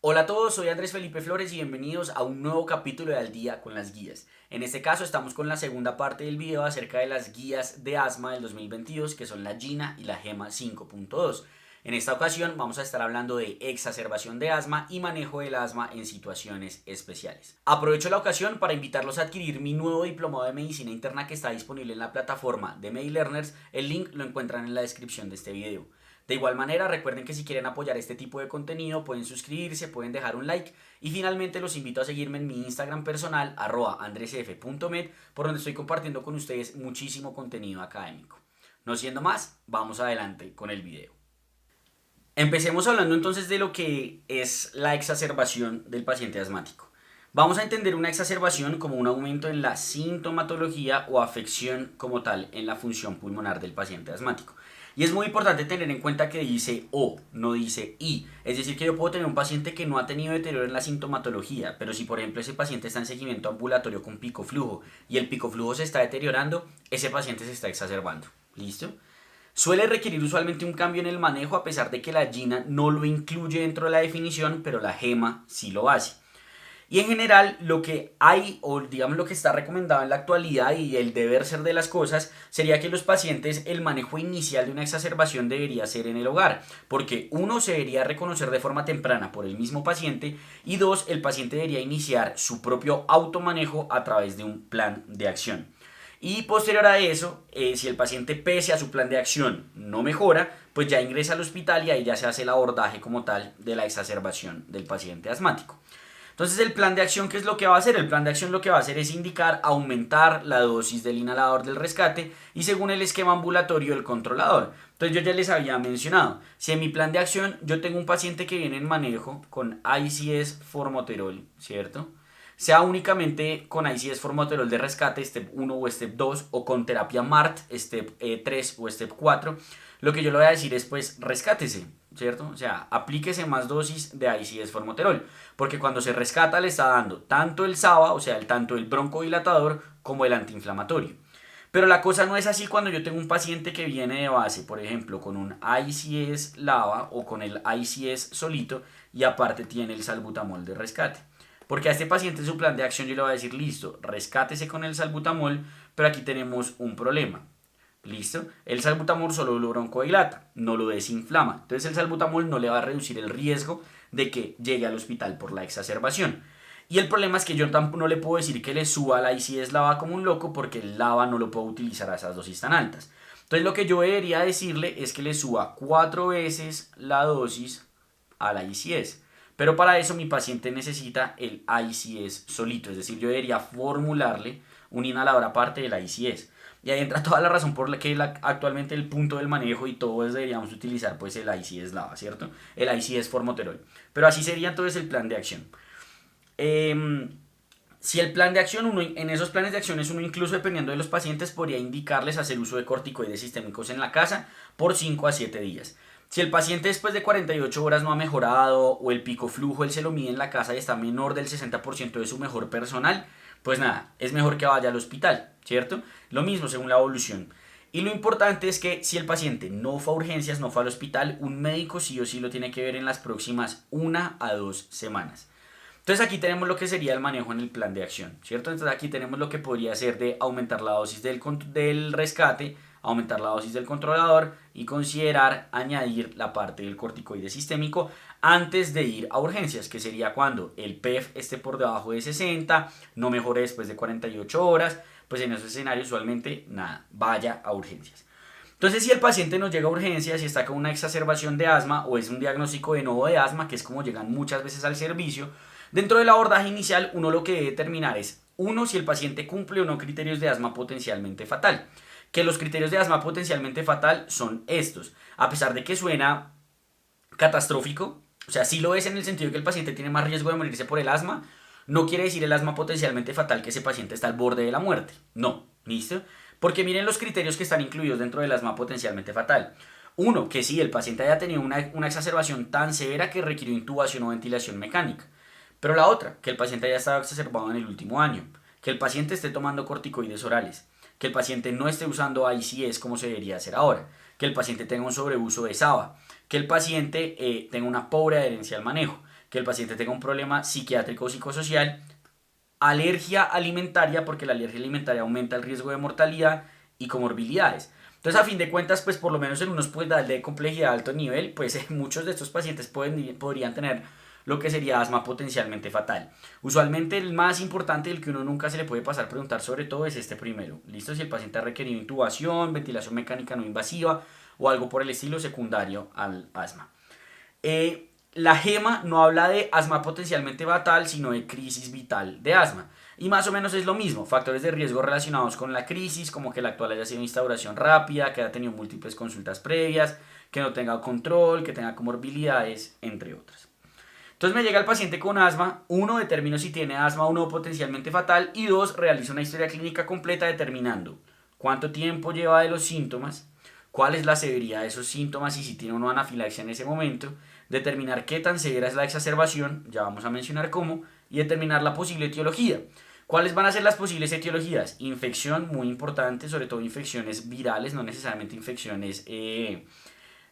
Hola a todos, soy Andrés Felipe Flores y bienvenidos a un nuevo capítulo de Al Día con las guías. En este caso estamos con la segunda parte del video acerca de las guías de asma del 2022, que son la GINA y la GEMA 5.2. En esta ocasión vamos a estar hablando de exacerbación de asma y manejo del asma en situaciones especiales. Aprovecho la ocasión para invitarlos a adquirir mi nuevo diplomado de medicina interna que está disponible en la plataforma de MediLearners. El link lo encuentran en la descripción de este video. De igual manera, recuerden que si quieren apoyar este tipo de contenido pueden suscribirse, pueden dejar un like y finalmente los invito a seguirme en mi Instagram personal @andresf.med, por donde estoy compartiendo con ustedes muchísimo contenido académico. No siendo más, vamos adelante con el video. Empecemos hablando entonces de lo que es la exacerbación del paciente asmático. Vamos a entender una exacerbación como un aumento en la sintomatología o afección como tal en la función pulmonar del paciente asmático. Y es muy importante tener en cuenta que dice O, no dice I. Es decir, que yo puedo tener un paciente que no ha tenido deterioro en la sintomatología, pero si por ejemplo ese paciente está en seguimiento ambulatorio con pico flujo y el pico flujo se está deteriorando, ese paciente se está exacerbando. ¿Listo? Suele requerir usualmente un cambio en el manejo a pesar de que la GINA no lo incluye dentro de la definición, pero la GEMA sí lo hace. Y en general lo que hay, o digamos lo que está recomendado en la actualidad y el deber ser de las cosas, sería que los pacientes el manejo inicial de una exacerbación debería ser en el hogar, porque uno se debería reconocer de forma temprana por el mismo paciente y dos, el paciente debería iniciar su propio automanejo a través de un plan de acción. Y posterior a eso, si el paciente pese a su plan de acción no mejora, pues ya ingresa al hospital y ahí ya se hace el abordaje como tal de la exacerbación del paciente asmático. Entonces el plan de acción, ¿qué es lo que va a hacer? El plan de acción lo que va a hacer es indicar aumentar la dosis del inhalador del rescate y según el esquema ambulatorio el controlador. Entonces yo ya les había mencionado, si en mi plan de acción yo tengo un paciente que viene en manejo con ICS formoterol, ¿cierto? Sea únicamente con ICS formoterol de rescate, step 1 o step 2, o con terapia MART, step 3 o step 4, lo que yo le voy a decir es pues rescátese, ¿cierto? O sea, aplíquese más dosis de ICS formoterol, porque cuando se rescata le está dando tanto el SABA, o sea, tanto el broncodilatador como el antiinflamatorio. Pero la cosa no es así cuando yo tengo un paciente que viene de base, por ejemplo, con un ICS LAVA o con el ICS solito y aparte tiene el salbutamol de rescate. Porque a este paciente en su plan de acción yo le voy a decir, listo, rescátese con el salbutamol, pero aquí tenemos un problema. ¿Listo? El salbutamol solo lo broncodilata, no lo desinflama. Entonces el salbutamol no le va a reducir el riesgo de que llegue al hospital por la exacerbación. Y el problema es que yo tampoco no le puedo decir que le suba la ICS LAVA como un loco porque el LAVA no lo puedo utilizar a esas dosis tan altas. Entonces lo que yo debería decirle es que le suba 4 veces la dosis a la ICS. Pero para eso mi paciente necesita el ICS solito, es decir, yo debería formularle un inhalador aparte del ICS. Y ahí entra toda la razón por la que actualmente el punto del manejo y todo es deberíamos utilizar pues el ICS LAVA, ¿cierto? El ICS formoterol. Pero así sería entonces el plan de acción. Si el plan de acción, en esos planes de acciones uno incluso dependiendo de los pacientes podría indicarles hacer uso de corticoides sistémicos en la casa por 5 a 7 días. Si el paciente después de 48 horas no ha mejorado o el pico flujo él se lo mide en la casa y está menor del 60% de su mejor personal, pues nada, es mejor que vaya al hospital, ¿cierto? Lo mismo según la evolución. Y lo importante es que si el paciente no fue a urgencias, no fue al hospital, un médico sí o sí lo tiene que ver en las próximas 1 a 2 semanas. Entonces aquí tenemos lo que sería el manejo en el plan de acción, ¿cierto? Entonces aquí tenemos lo que podría ser de aumentar la dosis del rescate, aumentar la dosis del controlador y considerar añadir la parte del corticoide sistémico antes de ir a urgencias, que sería cuando el PEF esté por debajo de 60, no mejore después de 48 horas, pues en esos escenarios usualmente nada, vaya a urgencias. Entonces, si el paciente nos llega a urgencias y está con una exacerbación de asma o es un diagnóstico de nuevo de asma, que es como llegan muchas veces al servicio, dentro del abordaje inicial uno lo que debe determinar es, uno, si el paciente cumple o no criterios de asma potencialmente fatal. Que los criterios de asma potencialmente fatal son estos. A pesar de que suena catastrófico, o sea, sí lo es en el sentido de que el paciente tiene más riesgo de morirse por el asma, no quiere decir el asma potencialmente fatal que ese paciente está al borde de la muerte. No, ¿listo? Porque miren los criterios que están incluidos dentro del asma potencialmente fatal. Uno, que sí, el paciente haya tenido una exacerbación tan severa que requirió intubación o ventilación mecánica. Pero la otra, que el paciente haya estado exacerbado en el último año, que el paciente esté tomando corticoides orales, que el paciente no esté usando ICS como se debería hacer ahora, que el paciente tenga un sobreuso de SABA, que el paciente tenga una pobre adherencia al manejo, que el paciente tenga un problema psiquiátrico o psicosocial, alergia alimentaria, porque la alergia alimentaria aumenta el riesgo de mortalidad y comorbilidades. Entonces, a fin de cuentas, pues por lo menos en un hospital de complejidad de alto nivel, pues muchos de estos pacientes podrían tener lo que sería asma potencialmente fatal. Usualmente el más importante, el que uno nunca se le puede pasar a preguntar sobre todo, es este primero. ¿Listo? Si el paciente ha requerido intubación, ventilación mecánica no invasiva o algo por el estilo secundario al asma. La GEMA no habla de asma potencialmente fatal, sino de crisis vital de asma. Y más o menos es lo mismo, factores de riesgo relacionados con la crisis, como que la actual haya sido instauración rápida, que haya tenido múltiples consultas previas, que no tenga control, que tenga comorbilidades, entre otras. Entonces me llega el paciente con asma, 1, determino si tiene asma o no potencialmente fatal, y 2, realizo una historia clínica completa determinando cuánto tiempo lleva de los síntomas, cuál es la severidad de esos síntomas y si tiene o no anafilaxia en ese momento, determinar qué tan severa es la exacerbación, ya vamos a mencionar cómo, y determinar la posible etiología. ¿Cuáles van a ser las posibles etiologías? Infección, muy importante, sobre todo infecciones virales, no necesariamente infecciones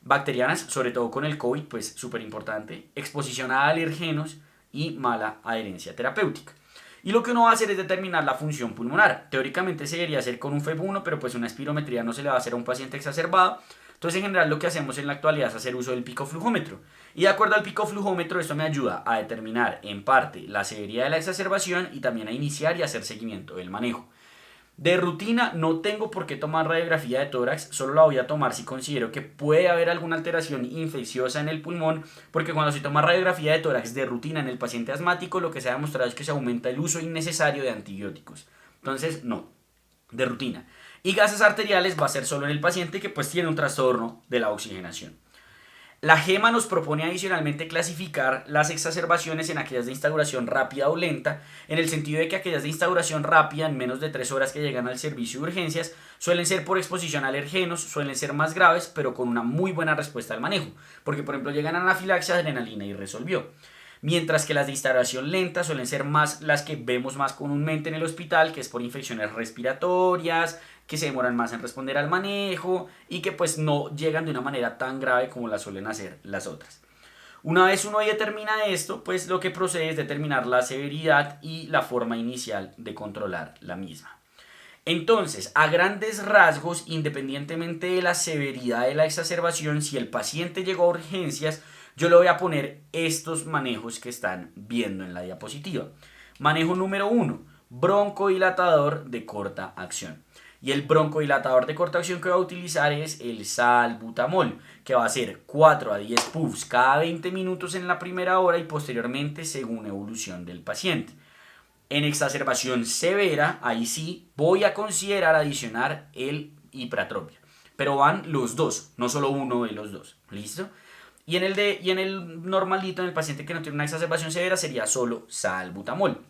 bacterianas, sobre todo con el COVID, pues súper importante. Exposición a alergenos y mala adherencia terapéutica. Y lo que uno va a hacer es determinar la función pulmonar. Teóricamente se debería hacer con un FEV1, pero pues una espirometría no se le va a hacer a un paciente exacerbado. Entonces, en general, lo que hacemos en la actualidad es hacer uso del picoflujómetro. Y de acuerdo al picoflujómetro, esto me ayuda a determinar, en parte, la severidad de la exacerbación y también a iniciar y hacer seguimiento del manejo. De rutina no tengo por qué tomar radiografía de tórax, solo la voy a tomar si considero que puede haber alguna alteración infecciosa en el pulmón, porque cuando se toma radiografía de tórax de rutina en el paciente asmático, lo que se ha demostrado es que se aumenta el uso innecesario de antibióticos. Entonces, no, de rutina. Y gases arteriales va a ser solo en el paciente que pues tiene un trastorno de la oxigenación. La GEMA nos propone adicionalmente clasificar las exacerbaciones en aquellas de instauración rápida o lenta, en el sentido de que aquellas de instauración rápida, en menos de 3 horas que llegan al servicio de urgencias, suelen ser por exposición a alergenos, suelen ser más graves, pero con una muy buena respuesta al manejo, porque por ejemplo llegan a anafilaxia, adrenalina y resolvió. Mientras que las de instauración lenta suelen ser más las que vemos más comúnmente en el hospital, que es por infecciones respiratorias, que se demoran más en responder al manejo y que pues no llegan de una manera tan grave como la suelen hacer las otras. Una vez uno determina esto, pues lo que procede es determinar la severidad y la forma inicial de controlar la misma. Entonces, a grandes rasgos, independientemente de la severidad de la exacerbación, si el paciente llegó a urgencias, yo le voy a poner estos manejos que están viendo en la diapositiva. Manejo número 1, broncodilatador de corta acción. Y el broncodilatador de corta acción que voy a utilizar es el salbutamol, que va a ser 4 a 10 puffs cada 20 minutos en la primera hora y posteriormente según evolución del paciente. En exacerbación severa, ahí sí voy a considerar adicionar el hipratropia. Pero van los dos, no solo uno de los dos. ¿Listo? Y en el normalito, en el paciente que no tiene una exacerbación severa, sería solo salbutamol.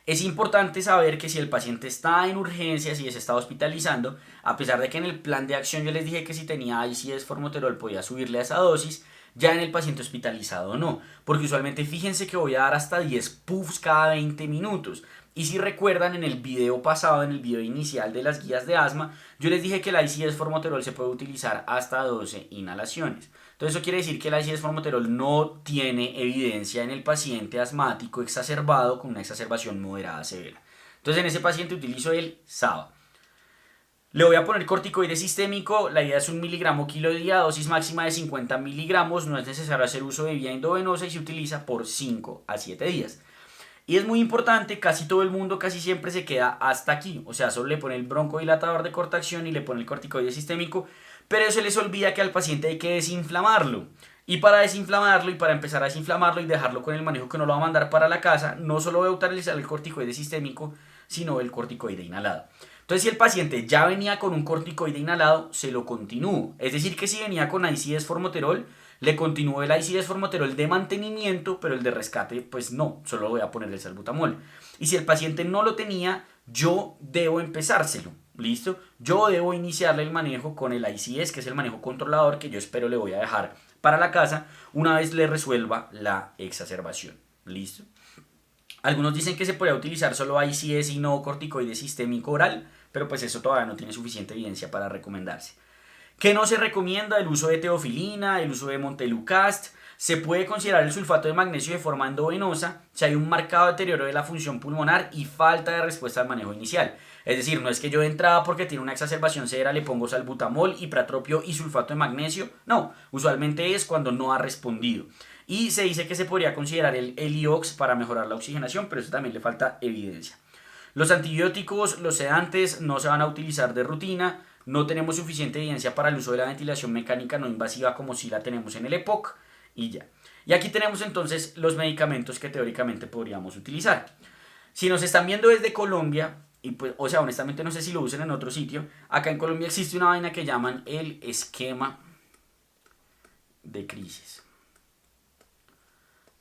Es importante saber que si el paciente está en urgencias y se está hospitalizando, a pesar de que en el plan de acción yo les dije que si tenía ICS formoterol podía subirle a esa dosis, ya en el paciente hospitalizado no, porque usualmente fíjense que voy a dar hasta 10 puffs cada 20 minutos. Y si recuerdan en el video pasado, en el video inicial de las guías de asma, yo les dije que el ICS formoterol se puede utilizar hasta 12 inhalaciones. Entonces eso quiere decir que el ICS formoterol no tiene evidencia en el paciente asmático exacerbado con una exacerbación moderada severa. Entonces en ese paciente utilizo el SABA. Le voy a poner corticoide sistémico, la idea es 1 miligramo kilo día, dosis máxima de 50 miligramos, no es necesario hacer uso de vía endovenosa y se utiliza por 5 a 7 días. Y es muy importante, casi todo el mundo casi siempre se queda hasta aquí, o sea, solo le pone el broncodilatador de corta acción y le pone el corticoide sistémico, pero se les olvida que al paciente hay que desinflamarlo. Y para desinflamarlo y para empezar a desinflamarlo y dejarlo con el manejo que no lo va a mandar para la casa, no solo voy a utilizar el corticoide sistémico, sino el corticoide inhalado. Entonces, si el paciente ya venía con un corticoide inhalado, se lo continúo. Es decir, que si venía con ICS formoterol, le continúo el ICS formoterol de mantenimiento, pero el de rescate, pues no, solo voy a poner el salbutamol. Y si el paciente no lo tenía, yo debo empezárselo. ¿Listo? Yo debo iniciarle el manejo con el ICS, que es el manejo controlador que yo espero le voy a dejar para la casa una vez le resuelva la exacerbación. ¿Listo? Algunos dicen que se podría utilizar solo ICS y no corticoide sistémico oral, pero pues eso todavía no tiene suficiente evidencia para recomendarse. ¿Qué no se recomienda? El uso de teofilina, el uso de montelukast. Se puede considerar el sulfato de magnesio de forma endovenosa si hay un marcado deterioro de la función pulmonar y falta de respuesta al manejo inicial. Es decir, no es que yo de entrada porque tiene una exacerbación severa le pongo salbutamol, ipratropio y sulfato de magnesio. No, usualmente es cuando no ha respondido. Y se dice que se podría considerar el Eliox para mejorar la oxigenación, pero eso también le falta evidencia. Los antibióticos, los sedantes no se van a utilizar de rutina. No tenemos suficiente evidencia para el uso de la ventilación mecánica no invasiva como si la tenemos en el EPOC y ya. Y aquí tenemos entonces los medicamentos que teóricamente podríamos utilizar. Si nos están viendo desde Colombia, y pues, o sea, honestamente no sé si lo usan en otro sitio, acá en Colombia existe una vaina que llaman el esquema de crisis.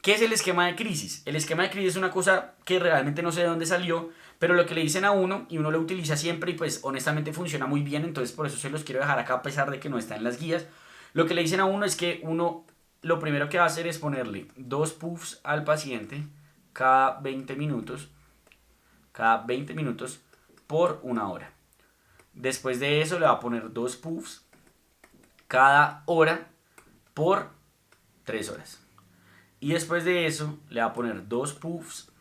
¿Qué es el esquema de crisis? El esquema de crisis es una cosa que realmente no sé de dónde salió, pero lo que le dicen a uno y uno lo utiliza siempre y pues honestamente funciona muy bien, entonces por eso se los quiero dejar acá a pesar de que no está en las guías. Lo que le dicen a uno es que uno lo primero que va a hacer es ponerle 2 puffs al paciente cada 20 minutos por 1 hora. Después de eso le va a poner 2 puffs cada hora por 3 horas. Y después de eso le va a poner 2 puffs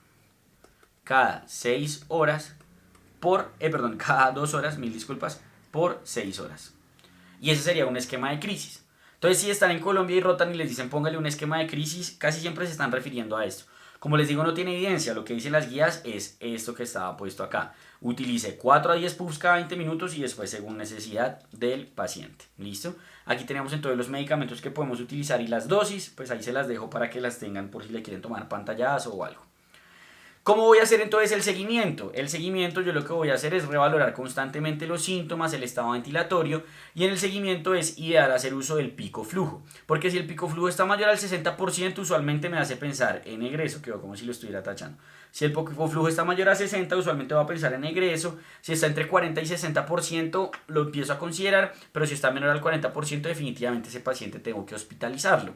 cada 6 horas cada 2 horas, por 6 horas. Y ese sería un esquema de crisis. Entonces, si están en Colombia y rotan y les dicen póngale un esquema de crisis, casi siempre se están refiriendo a esto. Como les digo, no tiene evidencia. Lo que dicen las guías es esto que estaba puesto acá. Utilice 4 a 10 puffs cada 20 minutos y después según necesidad del paciente. ¿Listo? Aquí tenemos entonces los medicamentos que podemos utilizar y las dosis. Pues ahí se las dejo para que las tengan por si le quieren tomar pantallazo o algo. ¿Cómo voy a hacer entonces el seguimiento? El seguimiento yo lo que voy a hacer es revalorar constantemente los síntomas, el estado ventilatorio y en el seguimiento es ideal hacer uso del pico flujo. Porque si el pico flujo está mayor al 60% usualmente me hace pensar en egreso, quedó como si lo estuviera tachando. Si el pico flujo está mayor a 60 usualmente voy a pensar en egreso. Si está entre 40 y 60% lo empiezo a considerar, pero si está menor al 40% definitivamente ese paciente tengo que hospitalizarlo.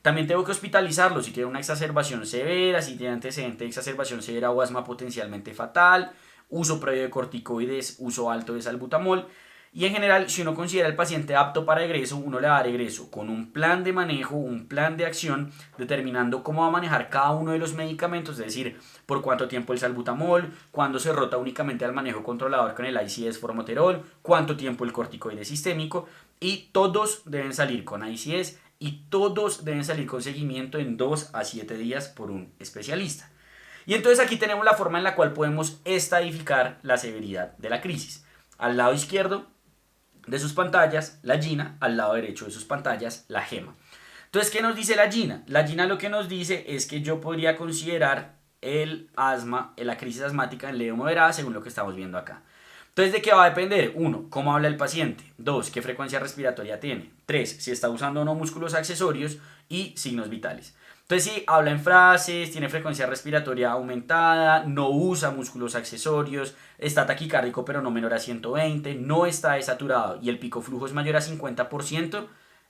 También tengo que hospitalizarlo si tiene una exacerbación severa, si tiene antecedente de exacerbación severa o asma potencialmente fatal, uso previo de corticoides, uso alto de salbutamol. Y en general, si uno considera al paciente apto para egreso, uno le va a dar egreso con un plan de manejo, un plan de acción, determinando cómo va a manejar cada uno de los medicamentos, es decir, por cuánto tiempo el salbutamol, cuándo se rota únicamente al manejo controlador con el ICS formoterol, cuánto tiempo el corticoide sistémico, y todos deben salir con ICS y todos deben salir con seguimiento en 2 a 7 días por un especialista. Y entonces aquí tenemos la forma en la cual podemos estadificar la severidad de la crisis. Al lado izquierdo de sus pantallas, la GINA, al lado derecho de sus pantallas, la GEMA. Entonces, ¿qué nos dice la GINA? La GINA lo que nos dice es que yo podría considerar el asma, la crisis asmática en leve o moderada, según lo que estamos viendo acá. Entonces, ¿de qué va a depender? 1. ¿Cómo habla el paciente? 2. ¿Qué frecuencia respiratoria tiene? 3. Si está usando o no músculos accesorios y signos vitales. Entonces, si habla en frases, tiene frecuencia respiratoria aumentada, no usa músculos accesorios, está taquicárdico pero no menor a 120, no está desaturado y el pico flujo es mayor a 50%,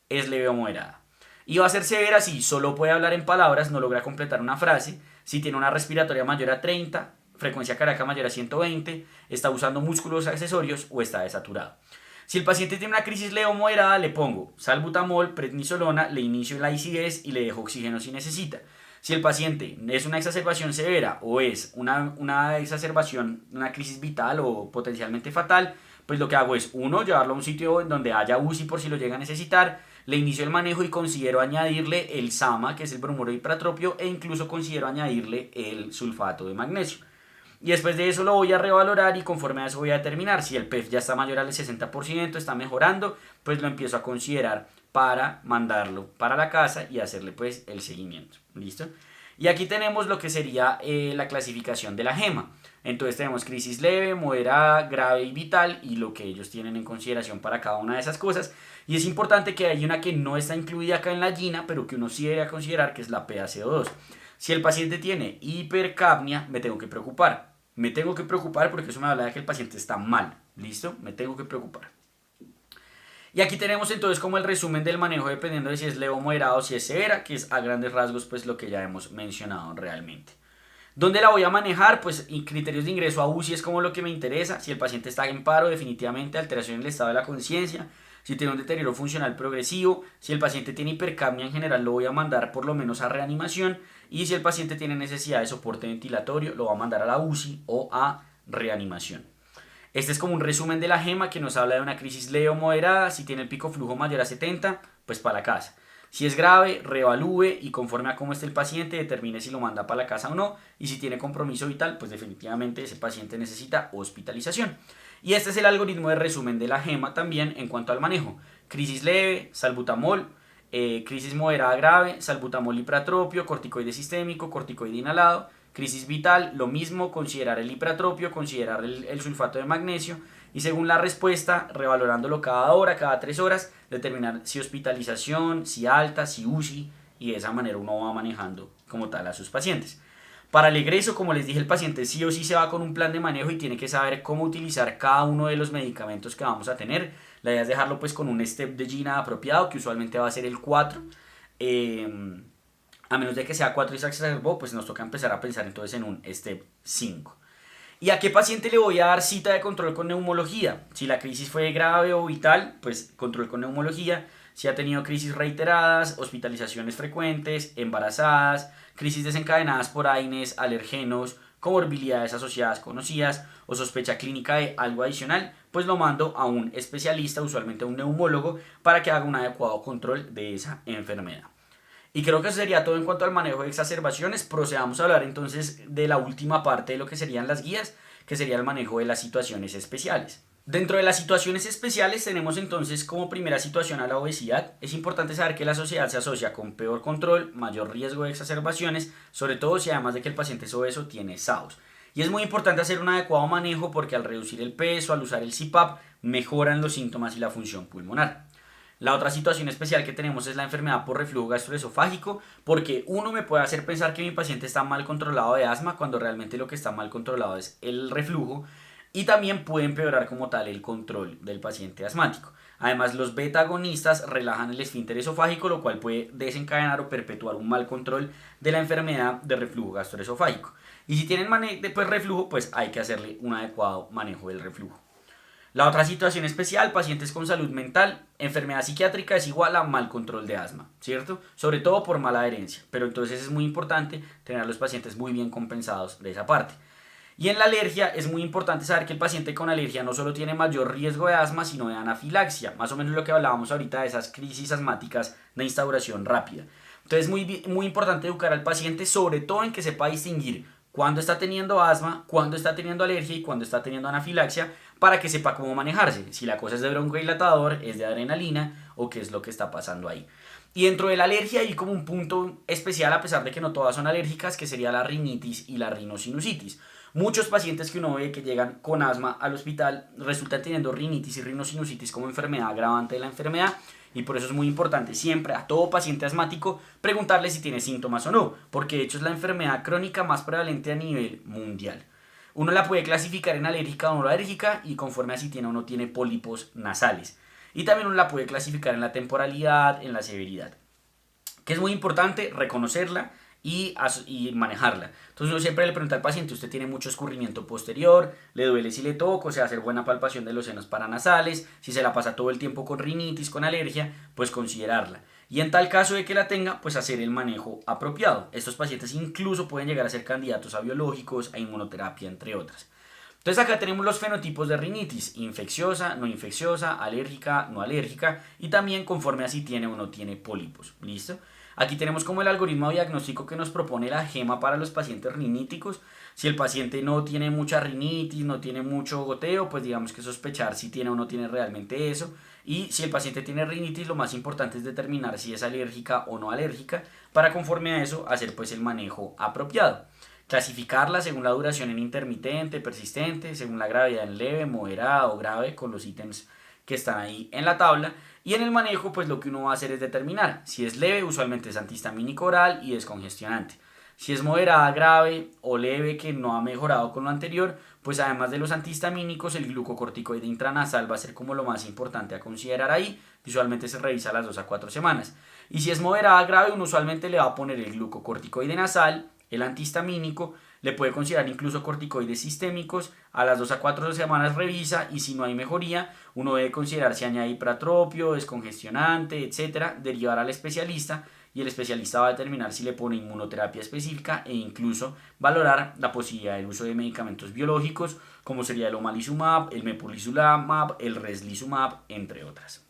es leve o moderada. Y va a ser severa si solo puede hablar en palabras, no logra completar una frase, si tiene una respiratoria mayor a 30, frecuencia cardíaca mayor a 120, está usando músculos accesorios o está desaturado. Si el paciente tiene una crisis leve o moderada, le pongo salbutamol, prednisolona, le inicio el ICS y le dejo oxígeno si necesita. Si el paciente es una exacerbación severa o es una exacerbación, una crisis vital o potencialmente fatal, pues lo que hago es, 1, llevarlo a un sitio en donde haya UCI por si lo llega a necesitar, le inicio el manejo y considero añadirle el SAMA, que es el bromuro de ipratropio, e incluso considero añadirle el sulfato de magnesio. Y después de eso lo voy a revalorar y conforme a eso voy a determinar si el PEF ya está mayor al 60%, está mejorando, pues lo empiezo a considerar para mandarlo para la casa y hacerle pues el seguimiento. ¿Listo? Y aquí tenemos lo que sería la clasificación de la GEMA. Entonces tenemos crisis leve, moderada, grave y vital y lo que ellos tienen en consideración para cada una de esas cosas. Y es importante que hay una que no está incluida acá en la GINA, pero que uno sí debe considerar, que es la PaCO2. Si el paciente tiene hipercapnia, me tengo que preocupar. Me tengo que preocupar porque eso me habla de que el paciente está mal. ¿Listo? Me tengo que preocupar. Y aquí tenemos entonces como el resumen del manejo dependiendo de si es leve o moderado o si es severa, que es a grandes rasgos pues lo que ya hemos mencionado realmente. ¿Dónde la voy a manejar? Pues y criterios de ingreso a UCI es como lo que me interesa. Si el paciente está en paro, definitivamente alteración en el estado de la conciencia. si tiene un deterioro funcional progresivo, si el paciente tiene hipercapnia en general lo voy a mandar por lo menos a reanimación y si el paciente tiene necesidad de soporte ventilatorio lo va a mandar a la UCI o a reanimación. Este es como un resumen de la GEMA que nos habla de una crisis leve o moderada. Si tiene el pico flujo mayor a 70, pues para la casa. Si es grave, reevalúe y conforme a cómo esté el paciente determine si lo manda para la casa o no. Y si tiene compromiso vital, pues definitivamente ese paciente necesita hospitalización. Y este es el algoritmo de resumen de la GEMA también en cuanto al manejo. Crisis leve, salbutamol. Crisis moderada grave, salbutamol hipratropio, corticoide sistémico, corticoide inhalado. Crisis vital, lo mismo, considerar el hipratropio, considerar el sulfato de magnesio y según la respuesta, revalorándolo cada hora, cada 3 horas, determinar si hospitalización, si alta, si UCI y de esa manera uno va manejando como tal a sus pacientes. Para el egreso, como les dije, el paciente sí o sí se va con un plan de manejo y tiene que saber cómo utilizar cada uno de los medicamentos que vamos a tener. La idea es dejarlo pues con un step de GINA apropiado, que usualmente va a ser el 4. A menos de que sea 4 y se exacerbó, pues nos toca empezar a pensar entonces en un step 5. ¿Y a qué paciente le voy a dar cita de control con neumología? Si la crisis fue grave o vital, pues control con neumología. Si ha tenido crisis reiteradas, hospitalizaciones frecuentes, embarazadas, crisis desencadenadas por AINES, alergenos, comorbilidades asociadas conocidas o sospecha clínica de algo adicional, pues lo mando a un especialista, usualmente a un neumólogo, para que haga un adecuado control de esa enfermedad. Y creo que eso sería todo en cuanto al manejo de exacerbaciones. Procedamos a hablar entonces de la última parte de lo que serían las guías, que sería el manejo de las situaciones especiales. Dentro de las situaciones especiales tenemos entonces como primera situación a la obesidad. Es importante saber que la sociedad se asocia con peor control, mayor riesgo de exacerbaciones, sobre todo si además de que el paciente es obeso tiene SAOS. Y es muy importante hacer un adecuado manejo porque al reducir el peso, al usar el CPAP, mejoran los síntomas y la función pulmonar. La otra situación especial que tenemos es la enfermedad por reflujo gastroesofágico, porque uno me puede hacer pensar que mi paciente está mal controlado de asma cuando realmente lo que está mal controlado es el reflujo y también puede empeorar como tal el control del paciente asmático. Además, los beta agonistas relajan el esfínter esofágico, lo cual puede desencadenar o perpetuar un mal control de la enfermedad de reflujo gastroesofágico. Y si tienen reflujo, pues hay que hacerle un adecuado manejo del reflujo. La otra situación especial, pacientes con salud mental, enfermedad psiquiátrica es igual a mal control de asma, ¿cierto? Sobre todo por mala adherencia, pero entonces es muy importante tener a los pacientes muy bien compensados de esa parte. Y en la alergia es muy importante saber que el paciente con alergia no solo tiene mayor riesgo de asma, sino de anafilaxia, más o menos lo que hablábamos ahorita de esas crisis asmáticas de instauración rápida. Entonces es muy importante educar al paciente, sobre todo en que sepa distinguir cuándo está teniendo asma, cuándo está teniendo alergia y cuándo está teniendo anafilaxia, para que sepa cómo manejarse, si la cosa es de broncodilatador, es de adrenalina o qué es lo que está pasando ahí. Y dentro de la alergia hay como un punto especial, a pesar de que no todas son alérgicas, que sería la rinitis y la rinosinusitis. Muchos pacientes que uno ve que llegan con asma al hospital resultan teniendo rinitis y rinosinusitis como enfermedad agravante de la enfermedad y por eso es muy importante siempre a todo paciente asmático preguntarle si tiene síntomas o no, porque de hecho es la enfermedad crónica más prevalente a nivel mundial. Uno la puede clasificar en alérgica o no alérgica y conforme a si tiene o no tiene pólipos nasales. Y también uno la puede clasificar en la temporalidad, en la severidad. Que es muy importante reconocerla y manejarla. Entonces uno siempre le pregunta al paciente, usted tiene mucho escurrimiento posterior, le duele si le toco, o sea, hacer buena palpación de los senos paranasales, si se la pasa todo el tiempo con rinitis, con alergia, pues considerarla. Y en tal caso de que la tenga, pues hacer el manejo apropiado. Estos pacientes incluso pueden llegar a ser candidatos a biológicos, a inmunoterapia, entre otras. Entonces acá tenemos los fenotipos de rinitis, infecciosa, no infecciosa, alérgica, no alérgica y también conforme a si tiene o no tiene pólipos. ¿Listo? Aquí tenemos como el algoritmo diagnóstico que nos propone la GEMA para los pacientes riníticos. Si el paciente no tiene mucha rinitis, no tiene mucho goteo, pues digamos que sospechar si tiene o no tiene realmente eso. Y si el paciente tiene rinitis, lo más importante es determinar si es alérgica o no alérgica para conforme a eso hacer pues el manejo apropiado. Clasificarla según la duración en intermitente, persistente, según la gravedad en leve, moderada o grave con los ítems que están ahí en la tabla. Y en el manejo, pues lo que uno va a hacer es determinar. Si es leve, usualmente es antihistamínico oral y descongestionante. Si es moderada, grave o leve que no ha mejorado con lo anterior, pues además de los antihistamínicos, el glucocorticoide intranasal va a ser como lo más importante a considerar ahí. Usualmente se revisa a las 2 a 4 semanas. Y si es moderada, grave, uno usualmente le va a poner el glucocorticoide nasal, el antihistamínico le puede considerar incluso corticoides sistémicos, a las 2 a 4 semanas revisa y si no hay mejoría, uno debe considerar si añade hipratropio, descongestionante, etcétera, derivar al especialista y el especialista va a determinar si le pone inmunoterapia específica e incluso valorar la posibilidad del uso de medicamentos biológicos como sería el omalizumab, el mepolizumab, el reslizumab, entre otras.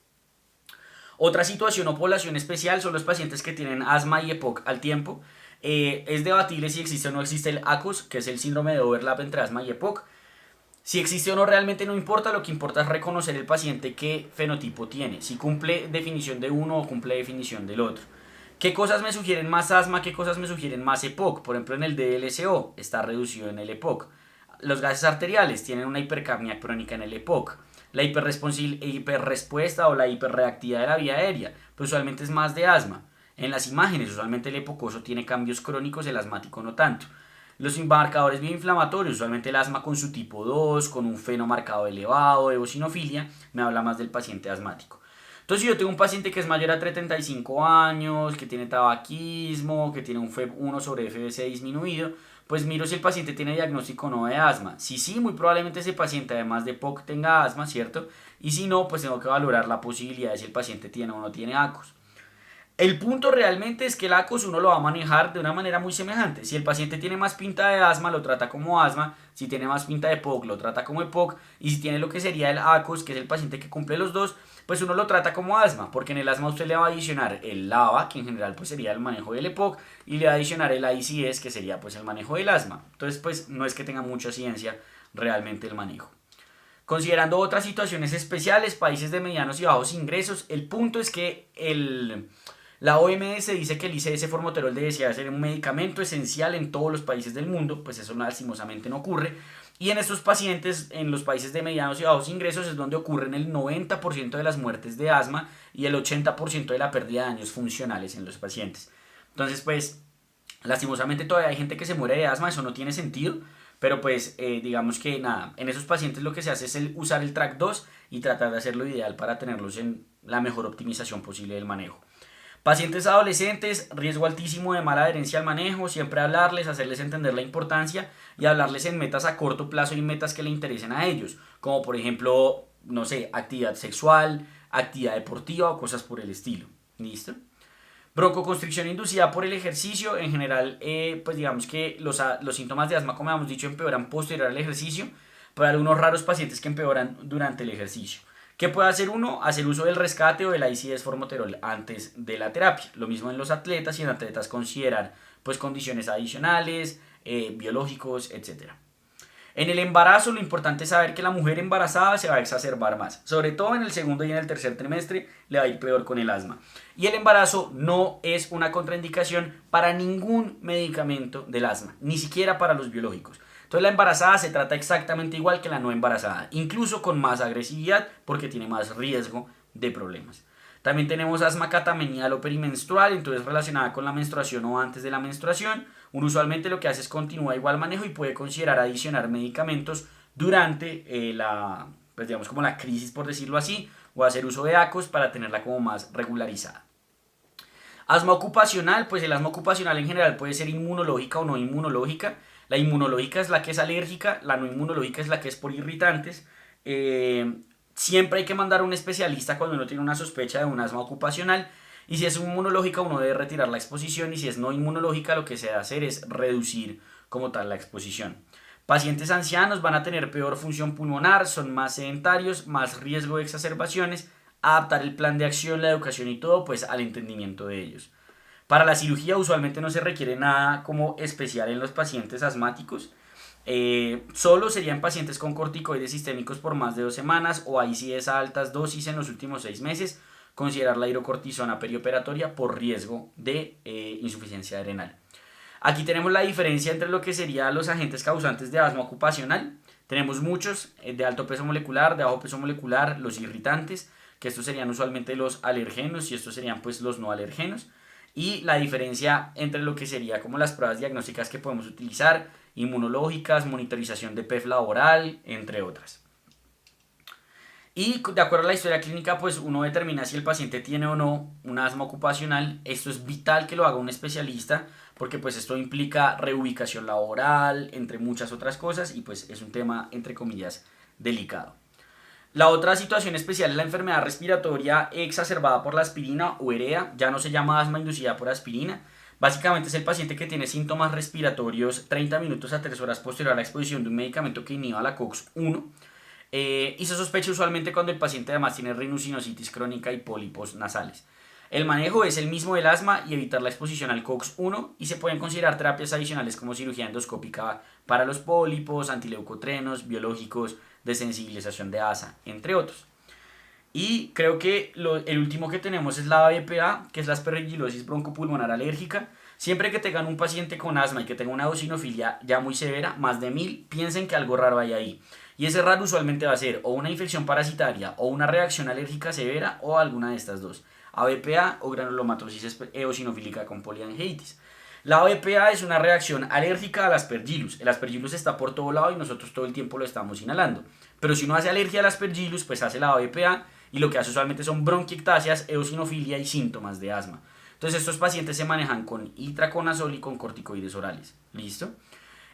Otra situación o población especial son los pacientes que tienen asma y EPOC al tiempo. Es debatible si existe o no existe el ACOS, que es el síndrome de overlap entre asma y EPOC. Si existe o no realmente no importa, lo que importa es reconocer el paciente qué fenotipo tiene, si cumple definición de uno o cumple definición del otro. ¿Qué cosas me sugieren más asma? ¿Qué cosas me sugieren más EPOC? Por ejemplo, en el DLCO está reducido en el EPOC. Los gases arteriales tienen una hipercapnia crónica en el EPOC. La hiperrespuesta o la hiperreactividad de la vía aérea, pues usualmente es más de asma. En las imágenes, usualmente el epocoso tiene cambios crónicos, el asmático no tanto. Los marcadores bioinflamatorios, usualmente el asma con su tipo 2, con un feno marcado elevado, eosinofilia, me habla más del paciente asmático. Entonces, si yo tengo un paciente que es mayor a 35 años, que tiene tabaquismo, que tiene un FEB1 sobre FBC disminuido, pues miro si el paciente tiene diagnóstico o no de asma. Si sí, muy probablemente ese paciente, además de POC, tenga asma, ¿cierto? Y si no, pues tengo que valorar la posibilidad de si el paciente tiene o no tiene ACOS. El punto realmente es que el ACOS uno lo va a manejar de una manera muy semejante. Si el paciente tiene más pinta de asma, lo trata como asma. Si tiene más pinta de EPOC, lo trata como EPOC. Y si tiene lo que sería el ACOS, que es el paciente que cumple los dos, pues uno lo trata como asma. Porque en el asma usted le va a adicionar el LAVA, que en general pues sería el manejo del EPOC, y le va a adicionar el ICS, que sería pues el manejo del asma. Entonces pues no es que tenga mucha ciencia realmente el manejo. Considerando otras situaciones especiales, países de medianos y bajos ingresos, el punto es que la OMS dice que el ICS formoterol debe ser un medicamento esencial en todos los países del mundo, pues eso lastimosamente no ocurre. Y en estos pacientes, en los países de medianos y bajos ingresos, es donde ocurren el 90% de las muertes de asma y el 80% de la pérdida de daños funcionales en los pacientes. Entonces, pues, lastimosamente todavía hay gente que se muere de asma, eso no tiene sentido. Pero pues digamos que nada, en esos pacientes lo que se hace es usar el track 2 y tratar de hacerlo ideal para tenerlos en la mejor optimización posible del manejo. Pacientes adolescentes, riesgo altísimo de mala adherencia al manejo, siempre hablarles, hacerles entender la importancia y hablarles en metas a corto plazo y metas que le interesen a ellos, como por ejemplo, no sé, actividad sexual, actividad deportiva o cosas por el estilo. ¿Listo? Broncoconstricción inducida por el ejercicio, en general, pues digamos que los síntomas de asma, como hemos dicho, empeoran posterior al ejercicio, pero hay algunos raros pacientes que empeoran durante el ejercicio. ¿Qué puede hacer uno? Hacer uso del rescate o del ICS formoterol antes de la terapia. Lo mismo en los atletas y en atletas considerar pues condiciones adicionales, biológicos, etc. En el embarazo lo importante es saber que la mujer embarazada se va a exacerbar más. Sobre todo en el segundo y en el tercer trimestre le va a ir peor con el asma. Y el embarazo no es una contraindicación para ningún medicamento del asma, ni siquiera para los biológicos. Entonces la embarazada se trata exactamente igual que la no embarazada, incluso con más agresividad porque tiene más riesgo de problemas. También tenemos asma catamenial o perimenstrual, entonces relacionada con la menstruación o antes de la menstruación. Uno usualmente lo que hace es continuar igual manejo y puede considerar adicionar medicamentos durante pues digamos como la crisis, por decirlo así, o hacer uso de ACOS para tenerla como más regularizada. Asma ocupacional, pues el asma ocupacional en general puede ser inmunológica o no inmunológica. La inmunológica es la que es alérgica, la no inmunológica es la que es por irritantes. Siempre hay que mandar a un especialista cuando uno tiene una sospecha de un asma ocupacional. Y si es inmunológica, uno debe retirar la exposición. Y si es no inmunológica, lo que se debe hacer es reducir como tal la exposición. Pacientes ancianos van a tener peor función pulmonar, son más sedentarios, más riesgo de exacerbaciones. Adaptar el plan de acción, la educación y todo, pues al entendimiento de ellos. Para la cirugía usualmente no se requiere nada como especial en los pacientes asmáticos. Solo serían pacientes con corticoides sistémicos por más de 2 semanas o ICS a altas dosis en los últimos 6 meses. Considerar la hidrocortisona perioperatoria por riesgo de insuficiencia renal. Aquí tenemos la diferencia entre lo que serían los agentes causantes de asma ocupacional. Tenemos muchos de alto peso molecular, de bajo peso molecular, los irritantes, que estos serían usualmente los alergenos y estos serían pues los no alergenos. Y la diferencia entre lo que sería como las pruebas diagnósticas que podemos utilizar, inmunológicas, monitorización de PEF laboral, entre otras. Y de acuerdo a la historia clínica, pues uno determina si el paciente tiene o no un asma ocupacional. Esto es vital que lo haga un especialista, porque pues esto implica reubicación laboral, entre muchas otras cosas, y pues es un tema, entre comillas, delicado. La otra situación especial es la enfermedad respiratoria exacerbada por la aspirina o EREA, ya no se llama asma inducida por aspirina. Básicamente es el paciente que tiene síntomas respiratorios 30 minutos a 3 horas posterior a la exposición de un medicamento que inhiba la COX-1 y se sospecha usualmente cuando el paciente además tiene rinocinositis crónica y pólipos nasales. El manejo es el mismo del asma y evitar la exposición al COX-1 y se pueden considerar terapias adicionales como cirugía endoscópica para los pólipos, antileucotrenos, biológicos, de sensibilización de ASA, entre otros. Y creo que el último que tenemos es la ABPA, que es la aspergillosis broncopulmonar alérgica. Siempre que tengan un paciente con asma y que tenga una eosinofilia ya muy severa, más de 1000, piensen que algo raro hay ahí. Y ese raro usualmente va a ser o una infección parasitaria o una reacción alérgica severa o alguna de estas dos. ABPA o granulomatosis eosinofílica con poliangiitis. La ABPA es una reacción alérgica al aspergillus. El aspergillus está por todo lado y nosotros todo el tiempo lo estamos inhalando. Pero si uno hace alergia al aspergillus, pues hace la ABPA y lo que hace usualmente son bronquiectasias, eosinofilia y síntomas de asma. Entonces estos pacientes se manejan con itraconazol y con corticoides orales. ¿Listo?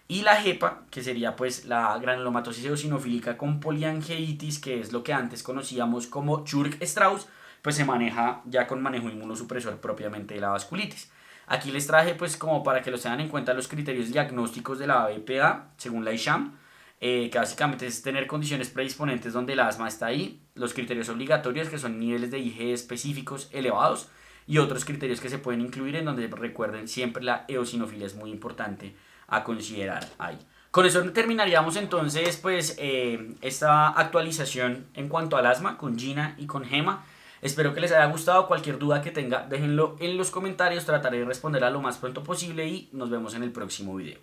Y la JEPA, que sería pues la granulomatosis eosinofílica con poliangiitis, que es lo que antes conocíamos como Churg-Strauss, pues se maneja ya con manejo inmunosupresor propiamente de la vasculitis. Aquí les traje pues como para que los tengan en cuenta los criterios diagnósticos de la ABPA según la ISHAM, que básicamente es tener condiciones predisponentes donde el asma está ahí, los criterios obligatorios que son niveles de IgE específicos elevados y otros criterios que se pueden incluir en donde recuerden siempre la eosinofilia es muy importante a considerar ahí. Con eso terminaríamos entonces pues esta actualización en cuanto al asma con Gina y con Gema. Espero que les haya gustado. Cualquier duda que tenga, déjenlo en los comentarios. Trataré de responderla lo más pronto posible y nos vemos en el próximo video.